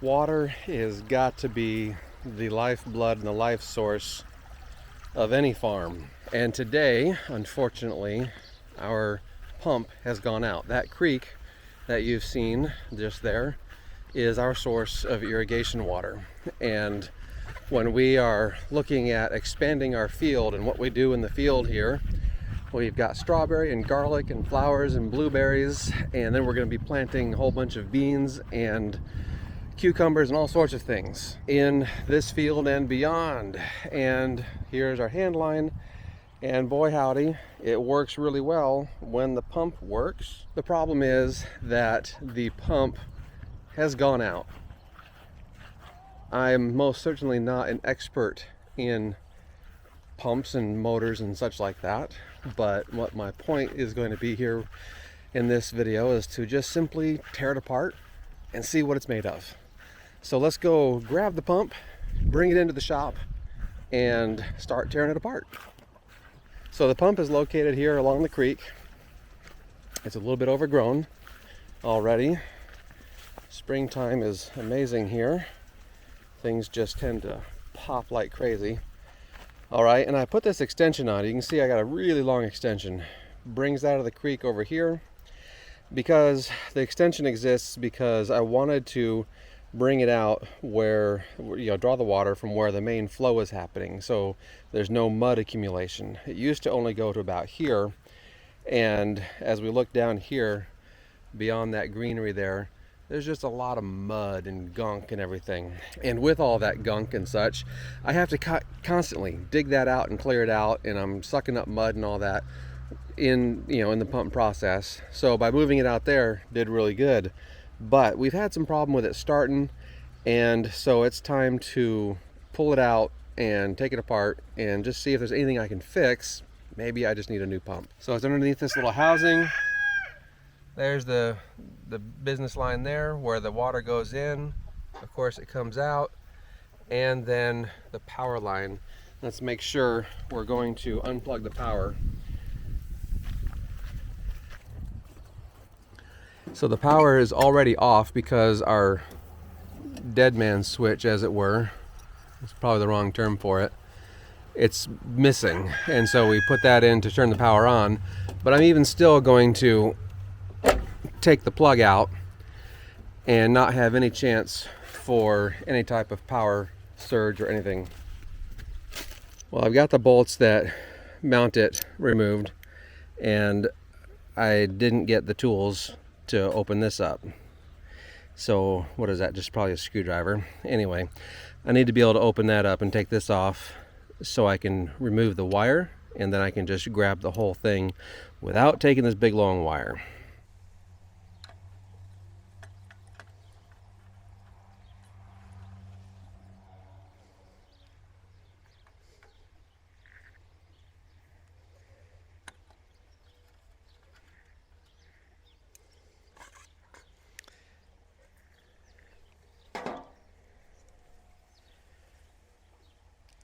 Water has got to be the lifeblood and the life source of any farm. And today, unfortunately, our pump has gone out. That creek that you've seen just there is our source of irrigation water. And when we are looking at expanding our field and what we do in the field here, we've got strawberry and garlic and flowers and blueberries, and then we're going to be planting a whole bunch of beans and cucumbers and all sorts of things in this field and beyond. And here's our hand line, and boy howdy, it works really well when the pump works. The problem is that the pump has gone out. I'm most certainly not an expert in pumps and motors and such like that, but what my point is going to be here in this video is to just simply tear it apart and see what it's made of. So let's go grab the pump, bring it into the shop, and start tearing it apart. So the pump is located here along the creek. It's a little bit overgrown already. Springtime is amazing here. Things just tend to pop like crazy. All right, and I put this extension on. You can see I got a really long extension. Brings out of the creek over here, because the extension exists because I wanted to bring it out where, draw the water from where the main flow is happening, so there's no mud accumulation. It used to only go to about here, and as we look down here beyond that greenery there's just a lot of mud and gunk and everything. And with all that gunk and such, I have to constantly dig that out and clear it out, and I'm sucking up mud and all that in the pump process. So by moving it out there did really good. But we've had some problem with it starting, and so it's time to pull it out and take it apart and just see if there's anything I can fix. Maybe I just need a new pump. So it's underneath this little housing. There's the business line there where the water goes in. Of course it comes out, and then the power line. Let's make sure we're going to unplug the power. So the power is already off because our dead man switch, as it were, it's probably the wrong term for it, it's missing, and so we put that in to turn the power on. But I'm even still going to take the plug out and not have any chance for any type of power surge or anything. Well, I've got the bolts that mount it removed, and I didn't get the tools to open this up. So what is that? Just probably a screwdriver. Anyway, I need to be able to open that up and take this off so I can remove the wire, and then I can just grab the whole thing without taking this big long wire.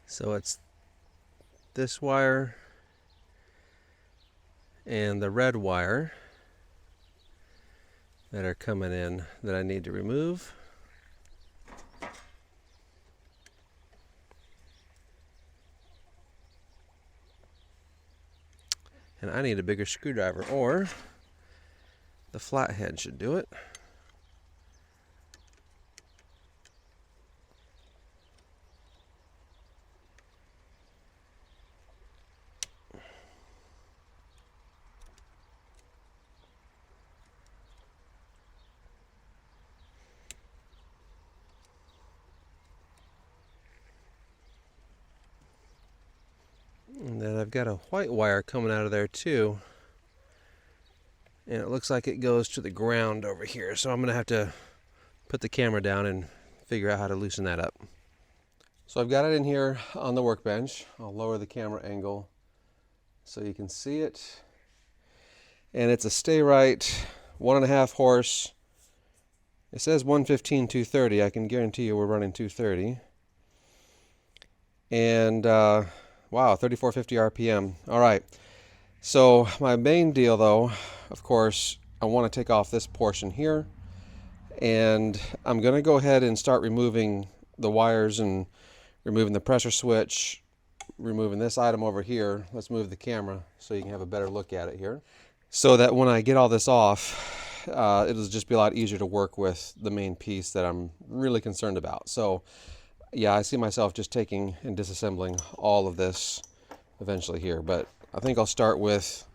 So it's this wire and the red wire that are coming in that I need to remove. And I need a bigger screwdriver, or the flathead should do it. And then I've got a white wire coming out of there too, and it looks like it goes to the ground over here, so I'm gonna have to put the camera down and figure out how to loosen that up. So I've got it in here on the workbench. I'll lower the camera angle so you can see it, and it's a Stay Right 1.5 horse. It says 115 230. I can guarantee you we're running 230, and wow, 3450 RPM. All right, so my main deal though, of course, I want to take off this portion here, And I'm going to go ahead and start removing the wires and removing the pressure switch, removing this item over here. Let's move the camera so you can have a better look at it here. So that when I get all this off, it'll just be a lot easier to work with the main piece that I'm really concerned about. So yeah, I see myself just taking and disassembling all of this eventually here, but I think I'll start with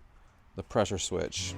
the pressure switch.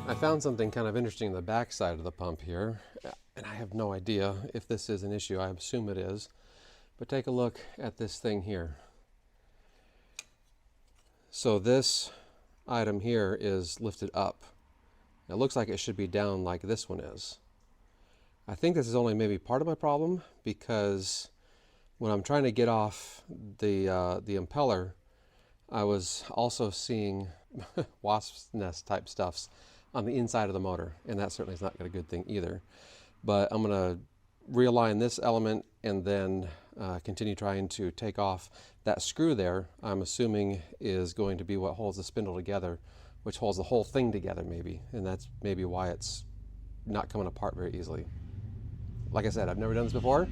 I found something kind of interesting in the back side of the pump here, and I have no idea if this is an issue. I assume it is, but take a look at this thing here. So this item here is lifted up. It looks like it should be down like this one is. I think this is only maybe part of my problem, because when I'm trying to get off the impeller, I was also seeing wasp's nest type stuffs on the inside of the motor, and that certainly is not a good thing either. But I'm going to realign this element and then continue trying to take off that screw there. I'm assuming is going to be what holds the spindle together, which holds the whole thing together maybe, and that's maybe why it's not coming apart very easily. Like I said, I've never done this before,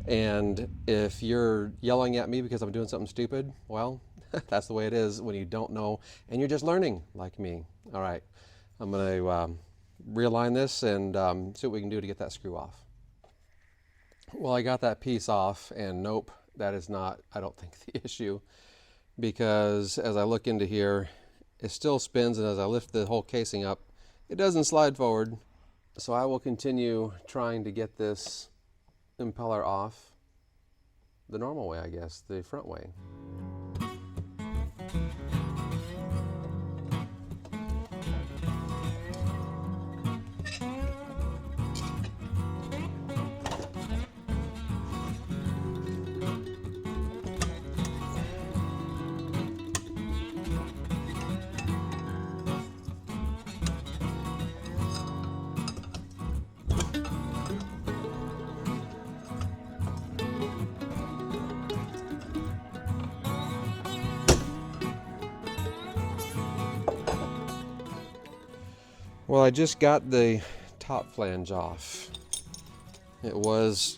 and if you're yelling at me because I'm doing something stupid, well, that's the way it is when you don't know and you're just learning like me. All right, I'm going to realign this and see what we can do to get that screw off. Well, I got that piece off, and nope, that is not, I don't think, the issue, because as I look into here, it still spins, and as I lift the whole casing up, it doesn't slide forward. So I will continue trying to get this impeller off the normal way, I guess, the front way. Well, I just got the top flange off. It was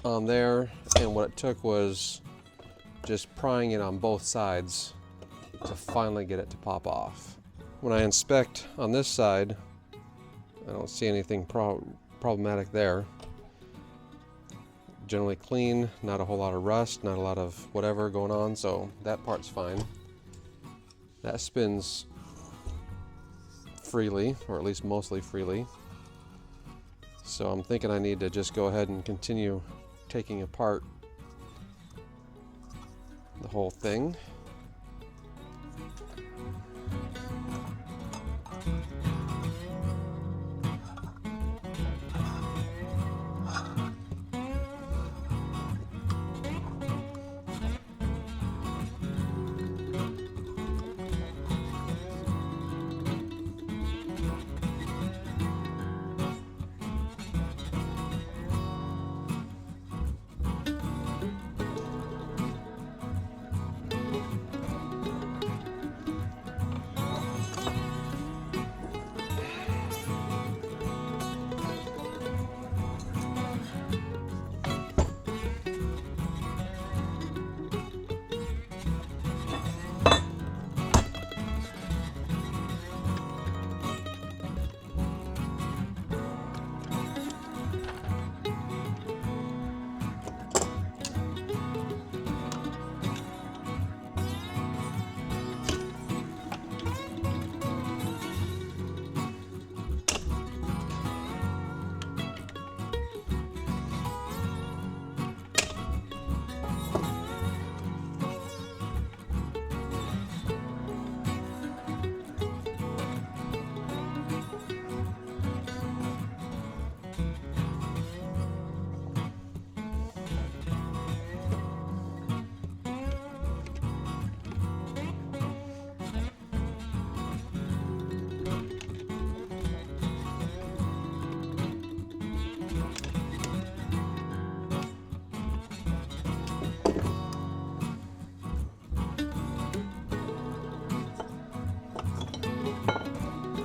on there, and what it took was just prying it on both sides to finally get it to pop off. When I inspect on this side, I don't see anything problematic there. Generally clean, not a whole lot of rust, not a lot of whatever going on, so that part's fine. That spins freely, or at least mostly freely. So I'm thinking I need to just go ahead and continue taking apart the whole thing.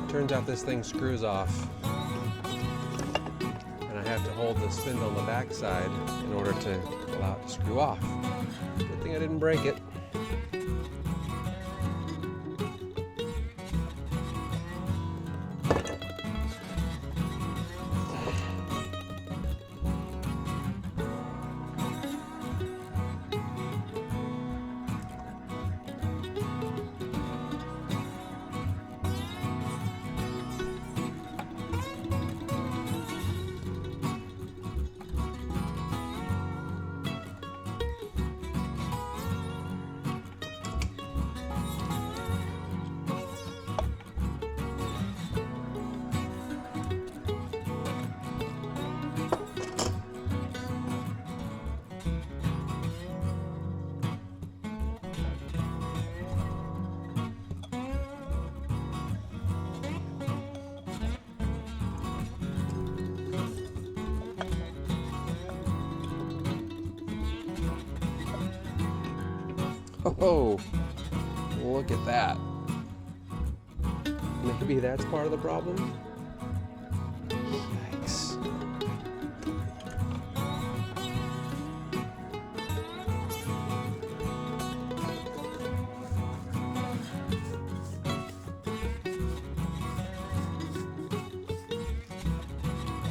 Turns out this thing screws off, and I have to hold the spindle on the back side in order to allow it to screw off. Good thing I didn't break it. Oh, look at that. Maybe that's part of the problem? Yikes.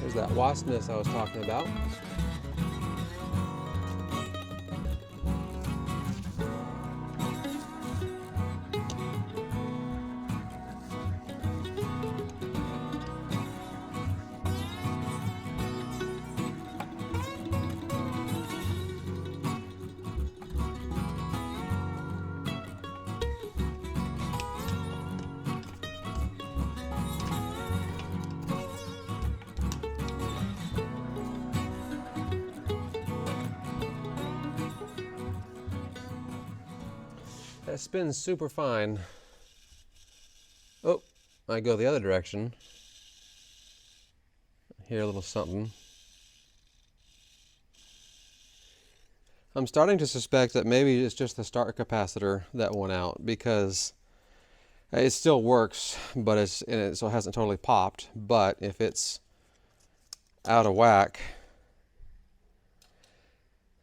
There's that waspness I was talking about. That spins super fine. Oh, I go the other direction. Hear a little something. I'm starting to suspect that maybe it's just the start capacitor that went out, because it still works, but so it hasn't totally popped. But if it's out of whack,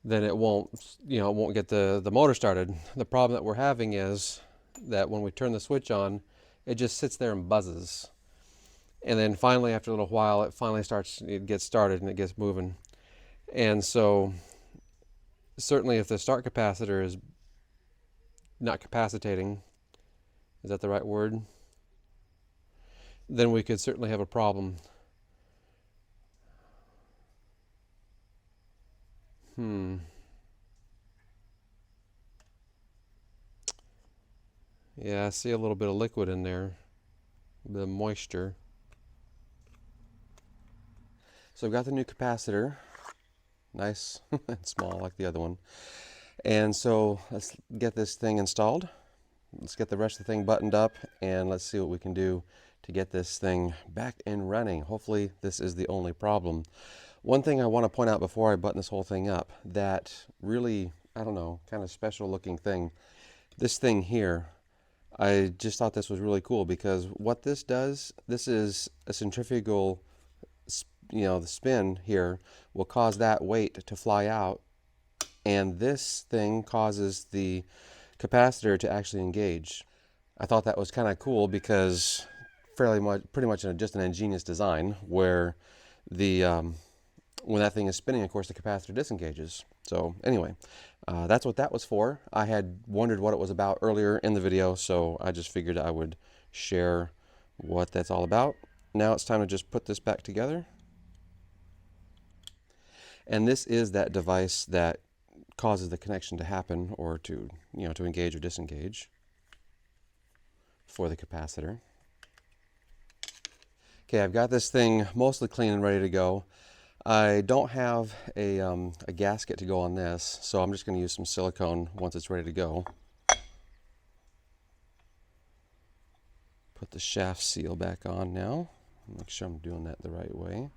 then it won't, it won't get the motor started. The problem that we're having is that when we turn the switch on, it just sits there and buzzes. And then finally, after a little while, it gets started and it gets moving. And so certainly if the start capacitor is not capacitating, is that the right word? Then we could certainly have a problem. Yeah, I see a little bit of liquid in there, a bit of moisture. So I've got the new capacitor, nice and small like the other one. And so let's get this thing installed. Let's get the rest of the thing buttoned up, and let's see what we can do to get this thing back and running. Hopefully this is the only problem. One thing I want to point out before I button this whole thing up, that really, I don't know, kind of special looking thing, this thing here, I just thought this was really cool, because what this does, this is a centrifugal, the spin here will cause that weight to fly out, and this thing causes the capacitor to actually engage. I thought that was kind of cool, because pretty much just an ingenious design where when that thing is spinning, of course, the capacitor disengages. So anyway, that's what that was for. I had wondered what it was about earlier in the video, so I just figured I would share what that's all about. Now it's time to just put this back together. And this is that device that causes the connection to happen, or to engage or disengage for the capacitor. Okay, I've got this thing mostly clean and ready to go. I don't have a gasket to go on this, so I'm just going to use some silicone once it's ready to go. Put the shaft seal back on now. Make sure I'm doing that the right way.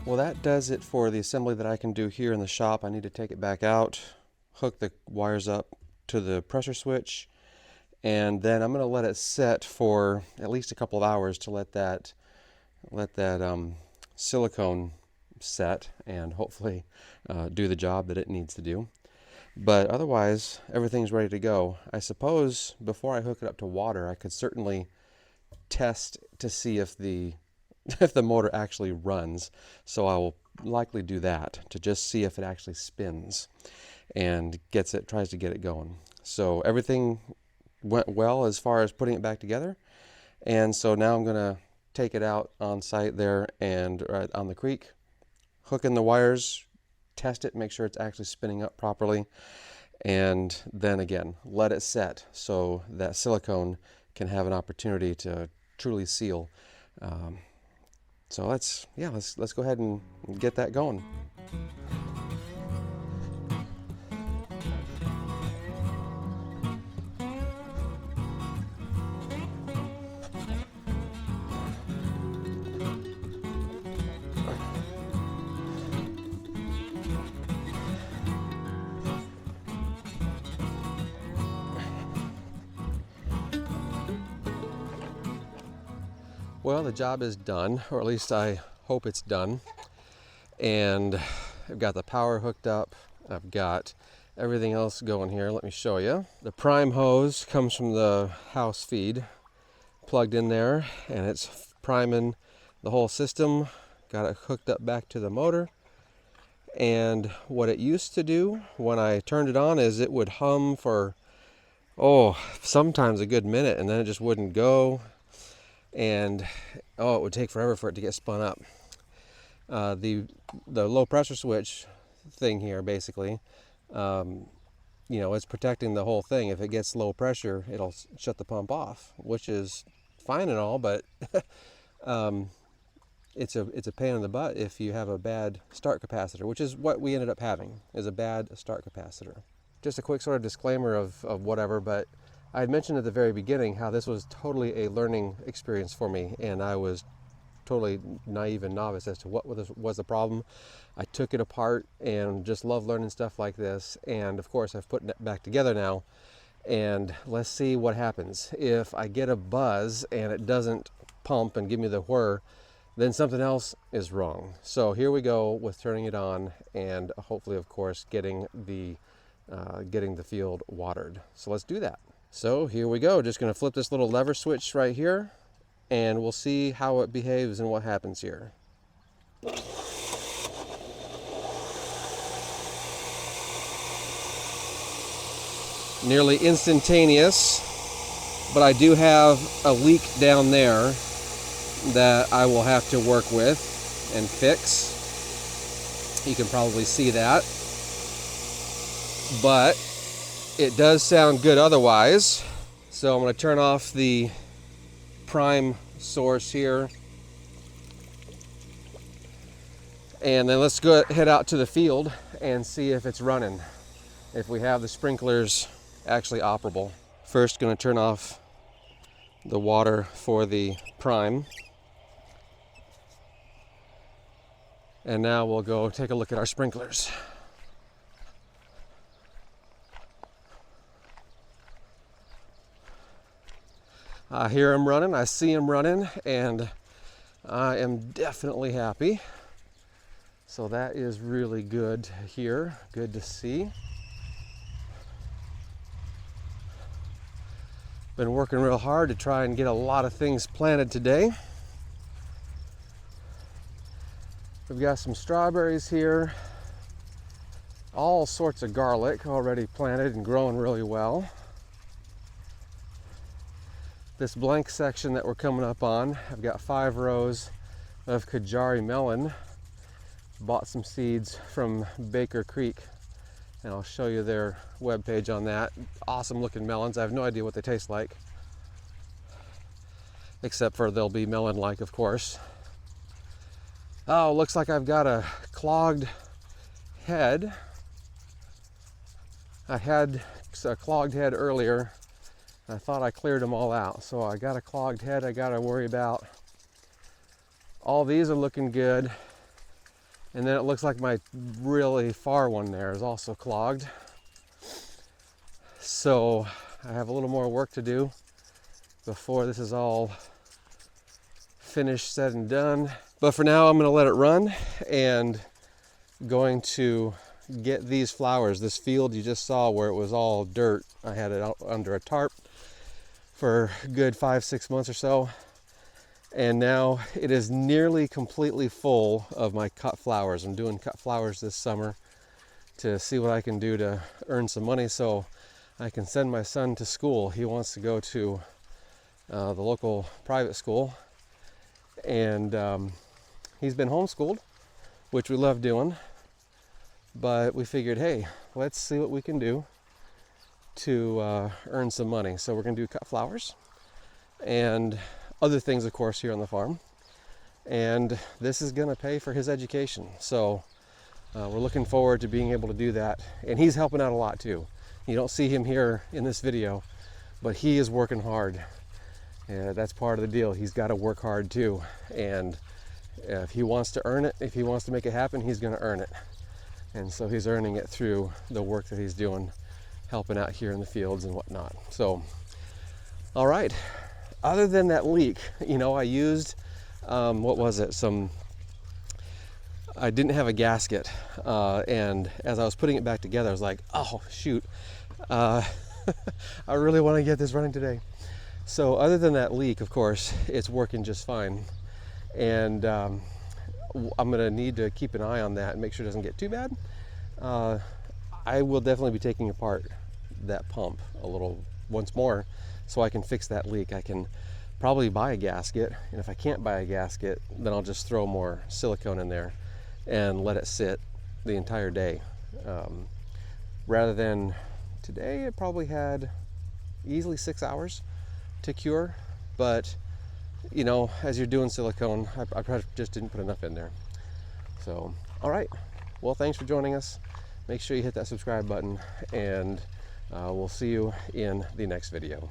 Well, that does it for the assembly that I can do here in the shop. I need to take it back out, hook the wires up to the pressure switch, and then I'm going to let it set for at least a couple of hours to let that silicone set and hopefully do the job that it needs to do. But otherwise, everything's ready to go. I suppose before I hook it up to water, I could certainly test to see if the motor actually runs. So I will likely do that to just see if it actually spins and tries to get it going. So everything went well as far as putting it back together. And so now I'm going to take it out on site there and on the creek, hook in the wires, test it, make sure it's actually spinning up properly, and then again let it set so that silicone can have an opportunity to truly seal. So let's go ahead and get that going. Well, the job is done, or at least I hope it's done. And I've got the power hooked up. I've got everything else going here. Let me show you. The prime hose comes from the house feed, plugged in there, and it's priming the whole system. Got it hooked up back to the motor. And what it used to do when I turned it on is it would hum for, sometimes a good minute, and then it just wouldn't go. And it would take forever for it to get spun up. The low pressure switch thing here, basically, it's protecting the whole thing. If it gets low pressure, it'll shut the pump off, which is fine and all, but it's a pain in the butt if you have a bad start capacitor, which is what we ended up having, is a bad start capacitor. Just a quick sort of disclaimer of whatever, but I had mentioned at the very beginning how this was totally a learning experience for me, and I was totally naive and novice as to what was the problem. I took it apart and just love learning stuff like this, and of course I've put it back together now, and let's see what happens. If I get a buzz and it doesn't pump and give me the whir, then something else is wrong. So here we go with turning it on and hopefully, of course, getting the field watered. So let's do that. So here we go. Just going to flip this little lever switch right here, and we'll see how it behaves and what happens here. Nearly instantaneous, but I do have a leak down there that I will have to work with and fix. You can probably see that, but it does sound good otherwise. So I'm going to turn off the prime source here, and then let's head out to the field and see if it's running, if we have the sprinklers actually operable. First, going to turn off the water for the prime, and now we'll go take a look at our sprinklers. I hear them running, I see them running, and I am definitely happy. So that is really good to hear, good to see. Been working real hard to try and get a lot of things planted today. We've got some strawberries here, all sorts of garlic already planted and growing really well. This blank section that we're coming up on, I've got 5 rows of Kajari melon. Bought some seeds from Baker Creek, and I'll show you their webpage on that. Awesome looking melons. I have no idea what they taste like, except for they'll be melon-like, of course. Oh, looks like I've got a clogged head. I had a clogged head earlier. I thought I cleared them all out, so I got a clogged head I got to worry about. All these are looking good. And then it looks like my really far one there is also clogged. So I have a little more work to do before this is all finished, said and done. But for now, I'm going to let it run and going to get these flowers. This field you just saw where it was all dirt, I had it out under a tarp for a good 5-6 months or so. And now it is nearly completely full of my cut flowers. I'm doing cut flowers this summer to see what I can do to earn some money so I can send my son to school. He wants to go to the local private school, and he's been homeschooled, which we love doing, but we figured, hey, let's see what we can do to earn some money. So we're going to do cut flowers and other things, of course, here on the farm. And this is going to pay for his education. So we're looking forward to being able to do that. And he's helping out a lot too. You don't see him here in this video, but he is working hard. That's part of the deal. He's got to work hard too. And if he wants to earn it, if he wants to make it happen, he's going to earn it. And so he's earning it through the work that he's doing, helping out here in the fields and whatnot. So, all right. Other than that leak, you know, I used, what was it? I didn't have a gasket. And as I was putting it back together, I was like, oh, shoot. I really want to get this running today. So other than that leak, of course, it's working just fine. And I'm going to need to keep an eye on that and make sure it doesn't get too bad. I will definitely be taking apart that pump a little once more so I can fix that leak. I can probably buy a gasket, and if I can't buy a gasket, then I'll just throw more silicone in there and let it sit the entire day. Rather than today, it probably had easily 6 hours to cure, but you know, as you're doing silicone, I probably just didn't put enough in there. So, all right. Well, thanks for joining us. Make sure you hit that subscribe button, and we'll see you in the next video.